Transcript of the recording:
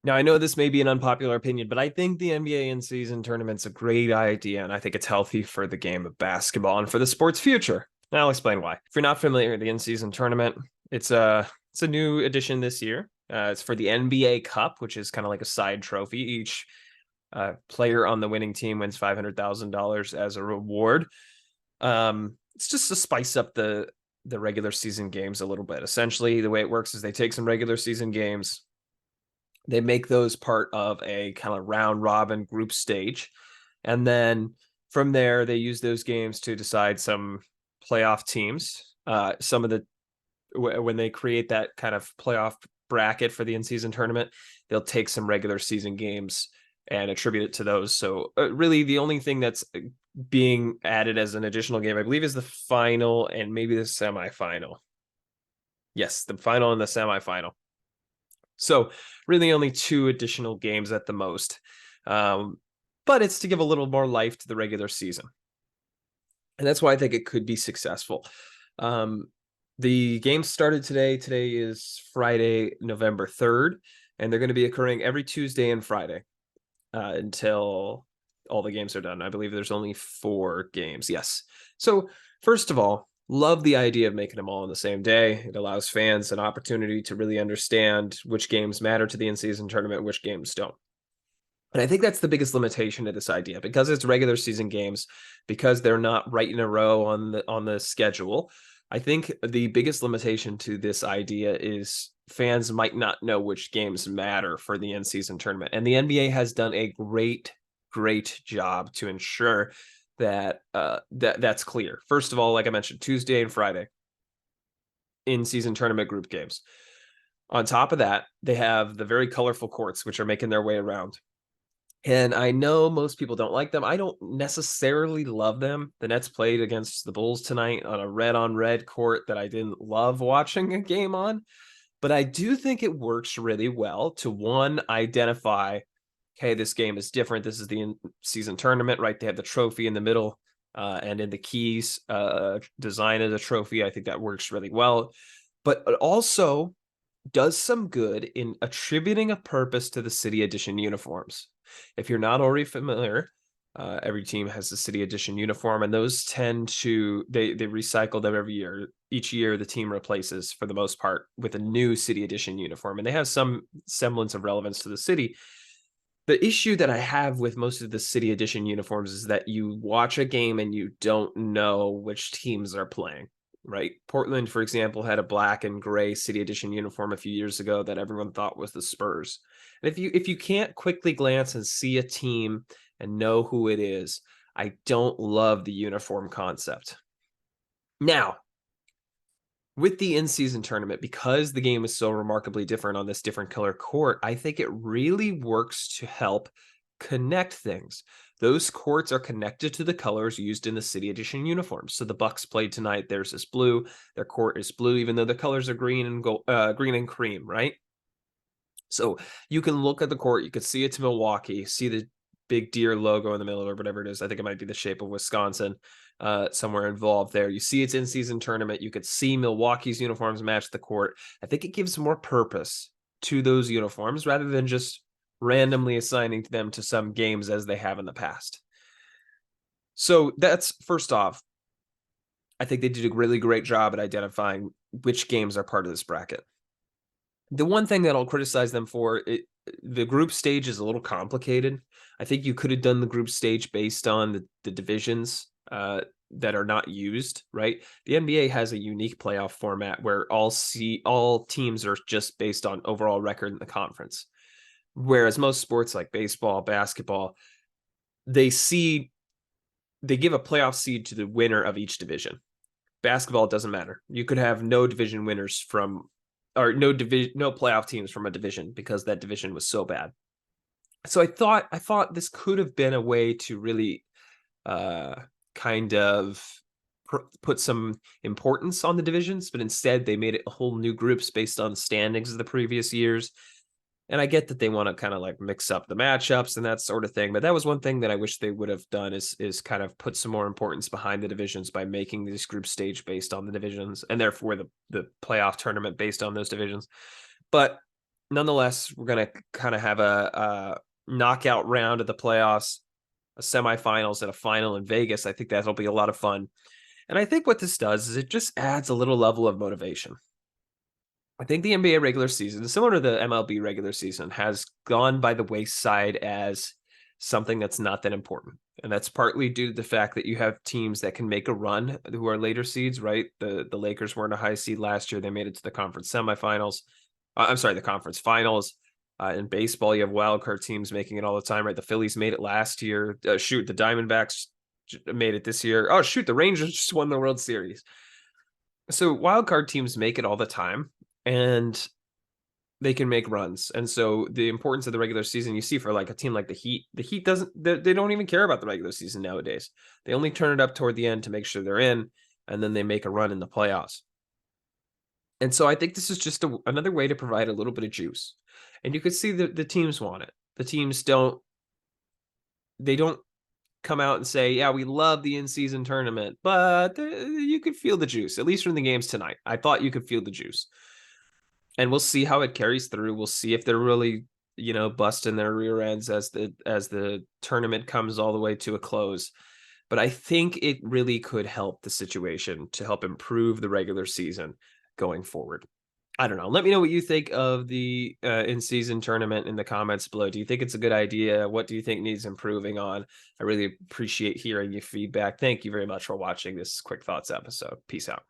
Now, I know this may be an unpopular opinion, but I think the NBA in-season tournament's a great idea, and I think it's healthy for the game of basketball and for the sport's future. Now, I'll explain why. If you're not familiar with the in-season tournament, it's a new edition this year. It's for the NBA Cup, which is kind of like a side trophy. Each player on the winning team wins $500,000 as a reward. It's just to spice up the regular season games a little bit. Essentially, the way it works is they take some regular season games, they make those part of a kind of round robin group stage. And then from there, they use those games to decide some playoff teams. Some of the, when they create that kind of playoff bracket for the in-season tournament, they'll take some regular season games and attribute it to those. So really the only thing that's being added as an additional game, I believe, is the final and maybe the semifinal. Yes, the final and the semifinal. So really only two additional games at the most. But it's to give a little more life to the regular season. And that's why I think it could be successful. The game started today. Today is Friday, November 3rd, and they're going to be occurring every Tuesday and Friday until all the games are done. I believe there's only 4 games. Yes. So first of all, love the idea of making them all on the same day. It allows fans an opportunity to really understand which games matter to the in-season tournament, which games don't. And I think that's the biggest limitation to this idea, because it's regular season games, because they're not right in a row on the schedule. I think the biggest limitation to this idea is fans might not know which games matter for the in-season tournament. And the NBA has done a great job to ensure that that's clear. First of all, like I mentioned, Tuesday and Friday in-season tournament group games. On top of that, they have the very colorful courts, which are making their way around. And I know most people don't like them. I don't necessarily love them. The Nets played against the Bulls tonight on a red-on-red court that I didn't love watching a game on. But I do think it works really well to, one, identify, okay, this game is different. This is the in-season tournament, right? They have the trophy in the middle and in the keys design of the trophy. I think that works really well. But it also does some good in attributing a purpose to the City Edition uniforms. If you're not already familiar, every team has the City Edition uniform, and those tend to they recycle them every year. Each year, the team replaces, for the most part, with a new City Edition uniform, and they have some semblance of relevance to the city. The issue that I have with most of the City Edition uniforms is that you watch a game and you don't know which teams are playing. Right. Portland, for example, had a black and gray City Edition uniform a few years ago that everyone thought was the Spurs. And if you can't quickly glance and see a team and know who it is, I don't love the uniform concept. Now, with the in-season tournament, because the game is so remarkably different on this different color court, I think it really works to help connect things. Those courts are connected to the colors used in the City Edition uniforms. So the Bucks played tonight. Theirs is blue. Their court is blue, even though the colors are green and green and cream, right? So you can look at the court. You could see it's Milwaukee. See the big deer logo in the middle or whatever it is. I think it might be the shape of Wisconsin, somewhere involved there. You see it's in-season tournament. You could see Milwaukee's uniforms match the court. I think it gives more purpose to those uniforms rather than just randomly assigning them to some games as they have in the past. So that's, first off, I think they did a really great job at identifying which games are part of this bracket. The one thing that I'll criticize them for, the group stage is a little complicated. I think you could have done the group stage based on the divisions that are not used, right? The NBA has a unique playoff format where all teams are just based on overall record in the conference. Whereas most sports like baseball, basketball, they give a playoff seed to the winner of each division. Basketball, it doesn't matter. You could have no division winners from, or no playoff teams from a division, because that division was so bad. So I thought this could have been a way to really kind of put some importance on the divisions, but instead they made it a whole new groups based on standings of the previous years. And I get that they want to kind of like mix up the matchups and that sort of thing, but that was one thing that I wish they would have done, is kind of put some more importance behind the divisions by making this group stage based on the divisions, and therefore the playoff tournament based on those divisions. But nonetheless, we're going to kind of have a knockout round of the playoffs, a semifinals, and a final in Vegas. I think that'll be a lot of fun. And I think what this does is it just adds a little level of motivation. I think the NBA regular season, similar to the MLB regular season, has gone by the wayside as something that's not that important. And that's partly due to the fact that you have teams that can make a run who are later seeds, right? The Lakers weren't a high seed last year. They made it to the conference semifinals. I'm sorry, the conference finals. In baseball, you have wild card teams making it all the time, right? The Phillies made it last year. The Diamondbacks made it this year. Oh, shoot, the Rangers just won the World Series. So wild card teams make it all the time, and they can make runs. And so the importance of the regular season, you see for like a team like the Heat doesn't, they don't even care about the regular season nowadays. They only turn it up toward the end to make sure they're in, and then they make a run in the playoffs. And so I think this is just another way to provide a little bit of juice. And you could see the teams want it. The teams don't come out and say, yeah, we love the in-season tournament, but you could feel the juice, at least from the games tonight. I thought you could feel the juice. And we'll see how it carries through. We'll see if they're really, busting their rear ends as the tournament comes all the way to a close. But I think it really could help the situation to help improve the regular season going forward. I don't know. Let me know what you think of the in-season tournament in the comments below. Do you think it's a good idea? What do you think needs improving on? I really appreciate hearing your feedback. Thank you very much for watching this Quick Thoughts episode. Peace out.